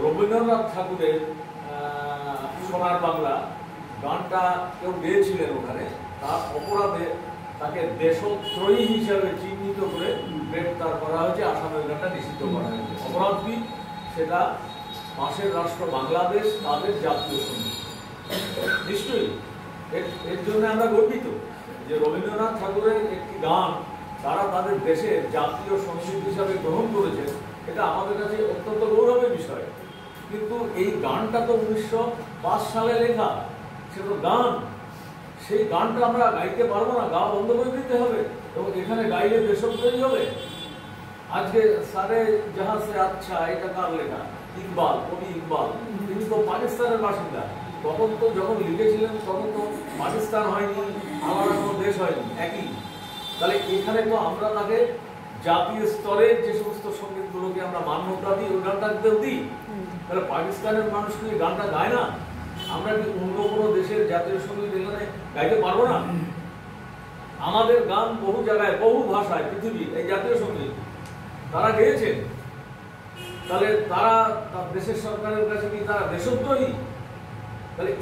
রবীন্দ্রনাথ ঠাকুরের সোনার বাংলা গানটা কেউ গেয়েছিলেন ওখানে, তার অপরাধে তাকে দেশদ্রোহী হিসাবে চিহ্নিত করে গ্রেপ্তার করা হয়েছে, আসামের গানটা নিষিদ্ধ করা হয়েছে। অপরাধ কি? সেটা পাশের রাষ্ট্র বাংলাদেশ, তাদের জাতীয় সঙ্গীত। নিশ্চয়ই এর জন্য আমরা গর্বিত যে রবীন্দ্রনাথ ঠাকুরের একটি গান তারা তাদের দেশের জাতীয় সঙ্গীত হিসাবে গ্রহণ করেছেন, এটা আমাদের কাছে অত্যন্ত গৌরবের বিষয়। কিন্তু এই গানটা তো 1905 সালে লেখা, সে তো গান, সেই গানটা আমরা গাইতে পারবো না, গা বন্ধ করে দিতে হবে এবং এখানে গাইলে দেশদ্রোহী হবে। আজকে সারে জাহাঁ সে আচ্ছা, এটা কার লেখা? ইকবাল, কবি ইকবাল। তিনি তো পাকিস্তানের বাসিন্দা। তখন তো যখন লিখেছিলেন তখন তো পাকিস্তান হয়নি, আলাদা কোনো দেশ হয়নি, একই। তাহলে এখানে তো আমরা তাকে জাতীয় স্তরে যে সমস্ত সঙ্গীতগুলোকে আমরা মান্যতা দিই, ওই গানটাকেও দিই। তাহলে পাকিস্তানের মানুষ কি গানটা গায় না? আমরা কি অন্য কোনো দেশের জাতীয় সঙ্গীত এখানে গাইতে পারবো না? আমাদের গান বহু জায়গায়, বহু ভাষায় পৃথিবীর এই জাতীয় সঙ্গীত তারা গেয়েছেন। তাহলে তারা দেশের সরকারের কাছে কি তারা দেশদ্রোহী? তাহলে